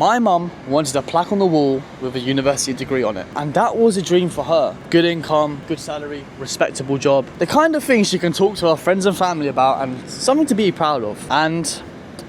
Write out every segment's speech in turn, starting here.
My mum wanted a plaque on the wall with a university degree on it. And that was a dream for her. Good income, good salary, respectable job. The kind of things she can talk to her friends and family about and something to be proud of. And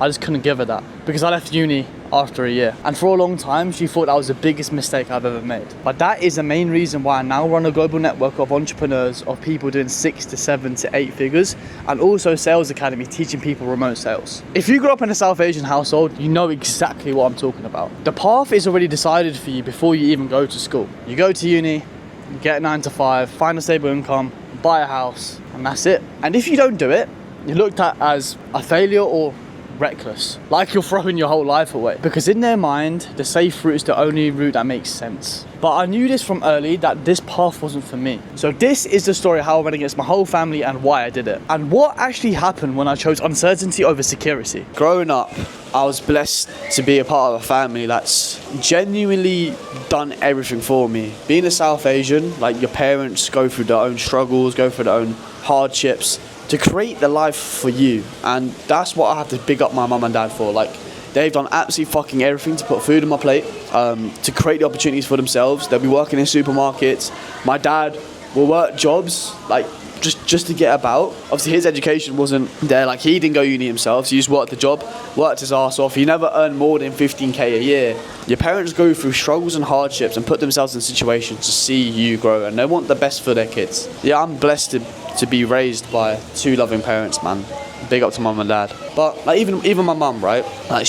I just couldn't give her that because I left uni after a year. And for a long time, she thought that was the biggest mistake I've ever made. But that is the main reason why I now run a global network of entrepreneurs, of people doing 6 to 7 to 8 figures, and also Sales Academy teaching people remote sales. If you grew up in a South Asian household, you know exactly what I'm talking about. The path is already decided for you before you even go to school. You go to uni, you get a 9 to 5, find a stable income, buy a house, and that's it. And if you don't do it, you're looked at as a failure or reckless, like you're throwing your whole life away, because in their mind the safe route is the only route that makes sense. But I knew this from early that this path wasn't for me. So this is the story of how I went against my whole family and why I did it, and what actually happened when I chose uncertainty over security. Growing up, I was blessed to be a part of a family that's genuinely done everything for me. Being a South Asian, like, your parents go through their own struggles, go through their own hardships to create the life for you, and that's what I have to big up my mum and dad for. Like, they've done absolutely fucking everything to put food on my plate, to create the opportunities for themselves. They'll be working in supermarkets. My dad will work jobs, like, just to get about. Obviously his education wasn't there, like, he didn't go uni himself, so he just worked the job, worked his ass off. He never earned more than 15k a year. Your parents go through struggles and hardships and put themselves in situations to see you grow, and they want the best for their kids. Yeah, I'm blessed to be raised by 2 loving parents, man. Big up to mum and dad. But like, even my mum, right, like,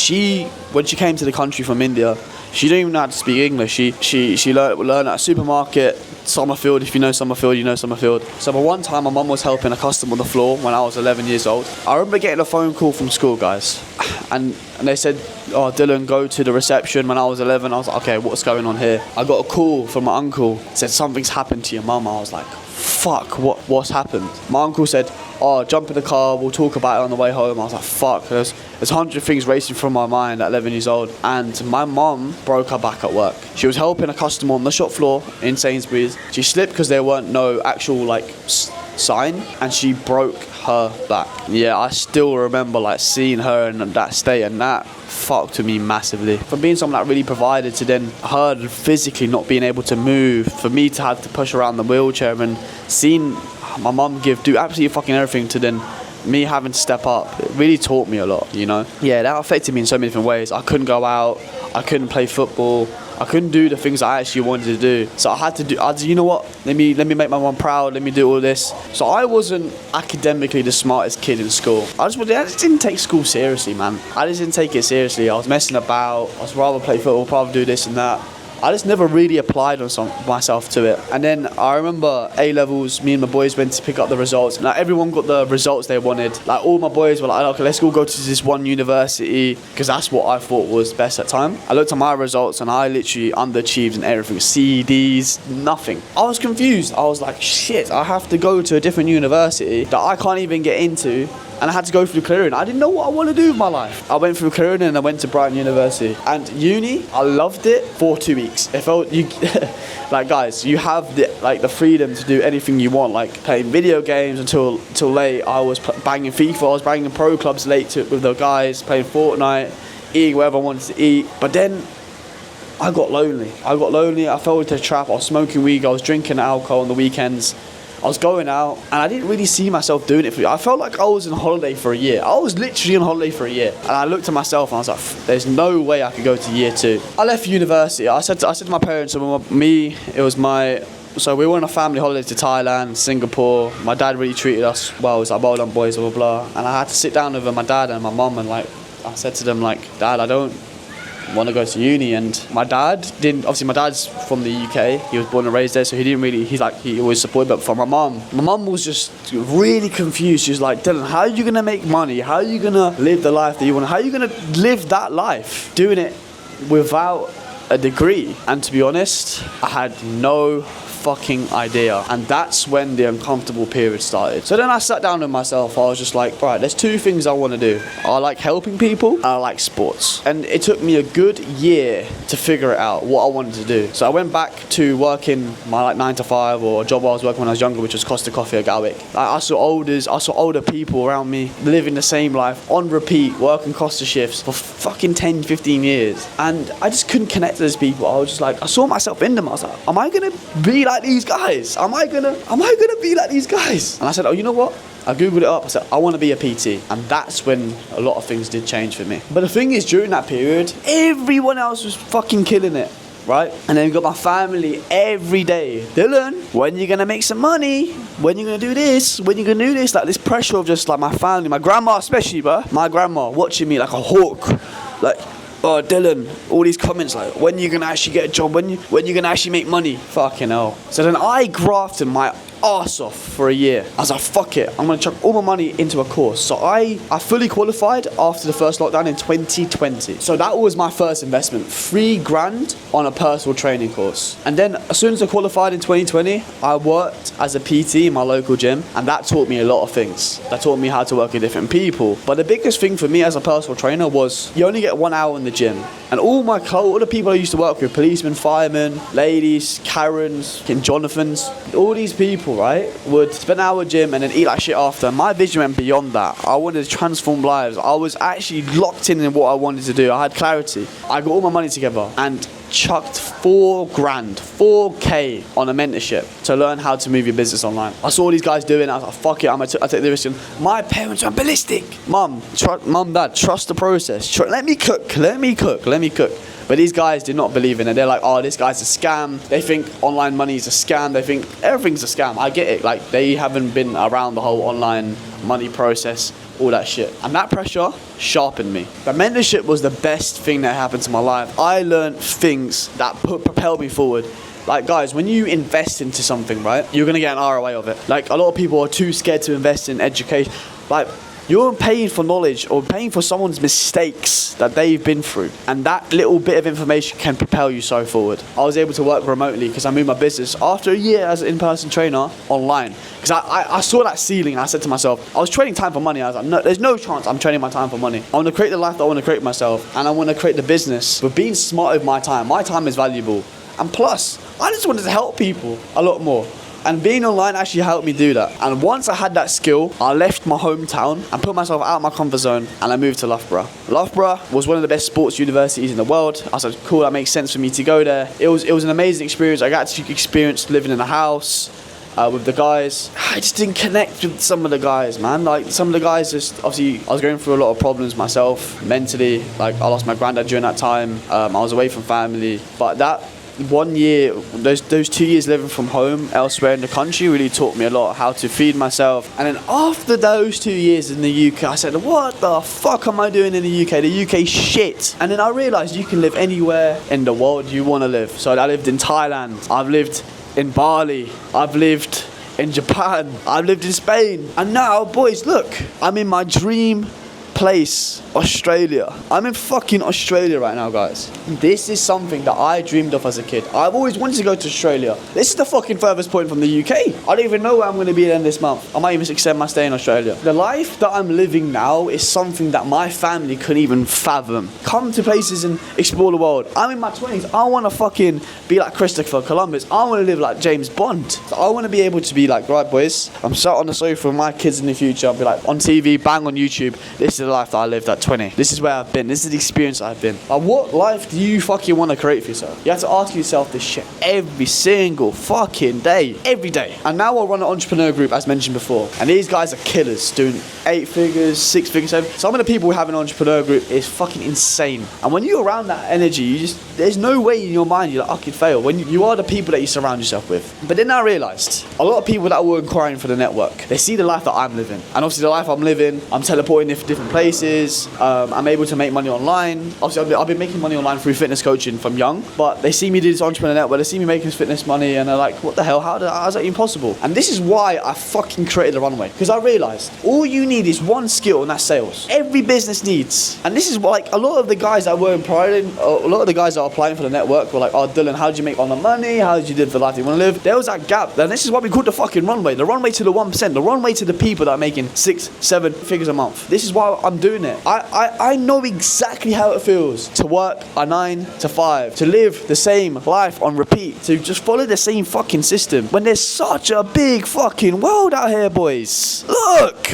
when she came to the country from India, she didn't even know how to speak English. She learned at a supermarket, Summerfield. If you know Summerfield, you know Summerfield. So one time my mum was helping a customer on the floor when I was 11 years old. I remember getting a phone call from school, guys, and they said, "Oh, Dylan, go to the reception." When I was 11, I was like, okay, what's going on here? I got a call from my uncle, said something's happened to your mum. I was like, fuck, what's happened? My uncle said, "Oh, jump in the car, we'll talk about it on the way home." I was like, fuck, there's 100 things racing through my mind at 11 years old. And my mum broke her back at work. She was helping a customer on the shop floor in Sainsbury's. She slipped because there weren't no actual, like, sign, and she broke her back. Yeah, I still remember, like, seeing her in that state, and that fucked with me massively. From being someone that really provided to then her physically not being able to move, for me to have to push around the wheelchair, and seeing my mum do absolutely fucking everything to then me having to step up, it really taught me a lot, you know? Yeah, that affected me in so many different ways. I couldn't go out, I couldn't play football, I couldn't do the things I actually wanted to do. So I had to you know what, let me make my mum proud, let me do all this. So I wasn't academically the smartest kid in school. I just didn't take school seriously, man. I just didn't take it seriously. I was messing about, I was rather play football, rather do this and that. I just never really applied on myself to it. And then I remember A-levels, me and my boys went to pick up the results. Now everyone got the results they wanted. Like, all my boys were like, okay, let's all go to this one university, because that's what I thought was best at the time. I looked at my results and I literally underachieved in everything. C, Ds, nothing. I was confused. I was like, shit, I have to go to a different university that I can't even get into. And I had to go through clearing. I didn't know what I want to do with my life. I went through clearing and I went to Brighton University. And uni, I loved it for 2 weeks. It felt, like, guys, you have the freedom to do anything you want, like playing video games until late. I was banging FIFA, I was banging pro clubs late with the guys, playing Fortnite, eating whatever I wanted to eat. But then I got lonely. I fell into a trap. I was smoking weed, I was drinking alcohol on the weekends. I was going out, and I didn't really see myself doing it I felt like I was on holiday for a year. I was literally on holiday for a year. And I looked at myself and I was like, there's no way I could go to year 2. I left university. I said to my parents, so we were on a family holiday to Thailand, Singapore. My dad really treated us well. He was like, well done, boys, blah, blah, blah. And I had to sit down with my dad and my mum, and, like, I said to them, like, Dad, I don't want to go to uni. And my dad's from the UK, he was born and raised there, so he always supported. But for my mum was just really confused. She was like, Dylan, how are you going to make money? How are you going to live the life that you want? How are you going to live that life doing it without a degree? And to be honest, I had no fucking idea. And that's when the uncomfortable period started. So then I sat down with myself. I was just like, right, there's two things I want to do. I like helping people and I like sports. And it took me a good year to figure it out, what I wanted to do. So I went back to working my like 9 to 5 or a job I was working when I was younger, which was Costa Coffee at Gatwick. I saw older people around me living the same life on repeat, working Costa shifts for fucking 10, 15 years. And I just couldn't connect to those people. I was just like, I saw myself in them. I was like, am I gonna be like these guys? Am I gonna be like these guys? And I said, oh, you know what? I googled it up. I said, I want to be a PT. And that's when a lot of things did change for me. But the thing is, during that period, everyone else was fucking killing it, right? And then we got my family every day. Dylan, when you gonna make some money? When you gonna do this? When you gonna do this? Like this pressure of just like my family, my grandma especially, bro. My grandma watching me like a hawk. Like, oh, Dylan, all these comments like, when you gonna actually get a job? When you gonna actually make money? Fucking hell. So then I grafted my arse off for a year. I was like, fuck it, I'm gonna chuck all my money into a course. So I fully qualified after the first lockdown in 2020. So that was my first investment, $3,000 on a personal training course. And then as soon as I qualified in 2020, I worked as a PT in my local gym, and that taught me a lot of things. That taught me how to work with different people. But the biggest thing for me as a personal trainer was you only get 1 hour in the gym. And all the people I used to work with, policemen, firemen, ladies, Karens, Jonathans, all these people, right, would spend an hour gym and then eat like shit after. My vision went beyond that. I wanted to transform lives. I was actually locked in what I wanted to do. I had clarity. I got all my money together and chucked $4K on a mentorship to learn how to move your business online. I saw these guys doing it. I was like, fuck it, I take the risk. My parents went ballistic. Mum, Dad, trust the process. Let me cook. But these guys did not believe in it. They're like, oh, this guy's a scam. They think online money is a scam. They think everything's a scam. I get it. Like, they haven't been around the whole online money process, all that shit. And that pressure sharpened me. But mentorship was the best thing that happened to my life. I learned things that propelled me forward. Like, guys, when you invest into something, right, you're going to get an ROI of it. Like, a lot of people are too scared to invest in education. Like, you're paying for knowledge or paying for someone's mistakes that they've been through. And that little bit of information can propel you so forward. I was able to work remotely because I moved my business after a year as an in-person trainer online. Because I saw that ceiling and I said to myself, I was trading time for money. I was like, no, there's no chance I'm trading my time for money. I want to create the life that I want to create myself. And I want to create the business. But being smart with my time is valuable. And plus, I just wanted to help people a lot more. And being online actually helped me do that. And once I had that skill, I left my hometown and put myself out of my comfort zone and I moved to Loughborough. Loughborough was one of the best sports universities in the world. I said, cool, that makes sense for me to go there. It was an amazing experience. I got to experience living in a house with the guys. I just didn't connect with some of the guys, man. Like, some of the guys just, obviously, I was going through a lot of problems myself, mentally. Like, I lost my granddad during that time. I was away from family. But that 1 year, those 2 years living from home elsewhere in the country really taught me a lot, how to feed myself. And then after those 2 years in the UK, I said, what the fuck am I doing in the UK? The UK shit. And then I realised you can live anywhere in the world you want to live. So I lived in Thailand, I've lived in Bali, I've lived in Japan, I've lived in Spain. And now, boys, look, I'm in my dream place, Australia. I'm in fucking Australia right now, guys. This is something that I dreamed of as a kid. I've always wanted to go to Australia. This is the fucking furthest point from the UK. I don't even know where I'm going to be then this month. I might even extend my stay in Australia. The life that I'm living now is something that my family couldn't even fathom. Come to places and explore the world. I'm in my 20s. I want to fucking be like Christopher Columbus. I want to live like James Bond. So I want to be able to be like, right, boys, I'm sat on the sofa with my kids in the future. I'll be like on TV, bang on YouTube. This is the life that I lived at 20. This is where I've been. This is the experience I've been. Like, what life do you fucking want to create for yourself? You have to ask yourself this shit every single fucking day. Every day. And now I run an entrepreneur group, as mentioned before. And these guys are killers, doing 8 figures, 6 figures, 7. Some of the people who have an entrepreneur group is fucking insane. And when you're around that energy, there's no way in your mind you're like, I could fail. When you are the people that you surround yourself with. But then I realised, a lot of people that were inquiring for the network, they see the life that I'm living. And obviously the life I'm living, I'm teleporting to different places. places. I'm able to make money online. Obviously, I've been making money online through fitness coaching from young, but they see me do this entrepreneur network, they see me making this fitness money, and they're like, what the hell, how's that even possible? And this is why I fucking created The Runway, because I realized all you need is one skill, and that's sales. Every business needs. And this is what, like, a lot of the guys that were a lot of the guys that are applying for the network were like, oh, Dylan, how did you make all the money? How did you live the life you want to live? There was that gap. And this is why we call it the fucking runway. The runway to the 1%. The runway to the people that are making 6-7 figures a month. This is why I'm doing it. I know exactly how it feels to work a 9 to 5, to live the same life on repeat, to just follow the same fucking system when there's such a big fucking world out here, boys. Look!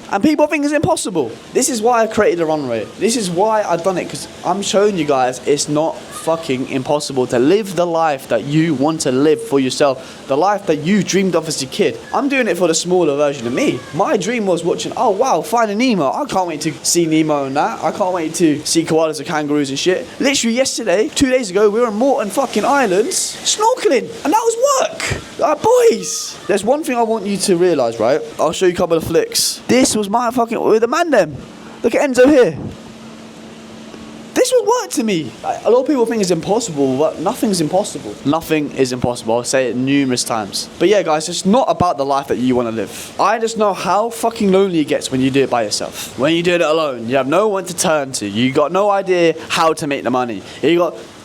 And people think it's impossible. This is why I created The Runway. This is why I've done it, because I'm showing you guys it's not fucking impossible to live the life that you want to live for yourself, the life that you dreamed of as a kid. I'm doing it for the smaller version of me. My dream was watching, oh wow, Finding Nemo. I can't wait to see Nemo and that. I can't wait to see koalas and kangaroos and shit. Literally yesterday, 2 days ago, we were in Morton fucking Islands snorkeling, and that was work. Boys, there's one thing I want you to realise, right? I'll show you a couple of flicks. This was my fucking, with the man them. Look at Enzo here. This was work to me. A lot of people think it's impossible, but nothing's impossible. Nothing is impossible. I'll say it numerous times. But yeah, guys, it's not about the life that you want to live. I just know how fucking lonely it gets when you do it by yourself. When you do it alone, you have no one to turn to. You got no idea how to make the money.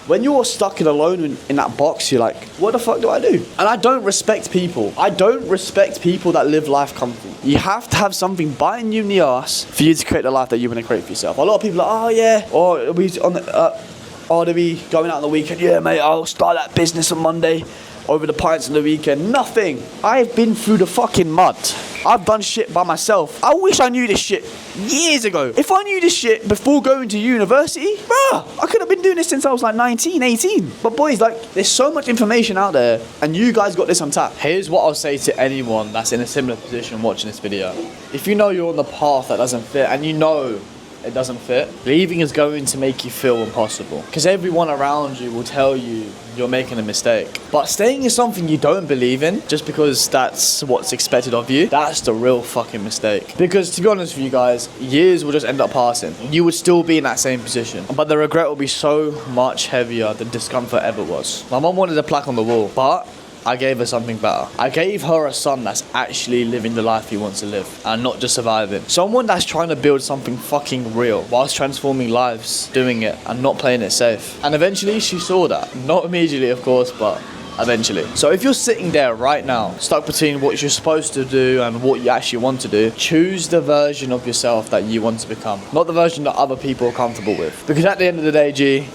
When you're stuck alone in that box, you're like, what the fuck do I do? And I don't respect people. I don't respect people that live life comfy. You have to have something biting you in the ass for you to create the life that you want to create for yourself. A lot of people are like, oh yeah, or they'll be going out on the weekend. Yeah, mate, I'll start that business on Monday. Over the pints on the weekend. Nothing. I've been through the fucking mud. I've done shit by myself. I wish I knew this shit years ago. If I knew this shit before going to university, I could have been doing this since I was like 19, 18. But boys, like, there's so much information out there, and you guys got this on tap. Here's what I'll say to anyone that's in a similar position watching this video. If you know you're on the path that doesn't fit, and you know it doesn't fit, leaving is going to make you feel impossible, because everyone around you will tell you you're making a mistake. But staying in something you don't believe in just because that's what's expected of you, that's the real fucking mistake. Because to be honest with you guys, years will just end up passing. You would still be in that same position, but the regret will be so much heavier than discomfort ever was. My mum wanted a plaque on the wall, but I gave her something better. I gave her a son that's actually living the life he wants to live and not just surviving. Someone that's trying to build something fucking real whilst transforming lives, doing it and not playing it safe. And eventually she saw that. Not immediately, of course, but eventually. So if you're sitting there right now, stuck between what you're supposed to do and what you actually want to do, choose the version of yourself that you want to become, not the version that other people are comfortable with. Because at the end of the day, G,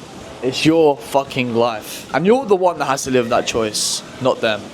it's your fucking life. And you're the one that has to live that choice, not them.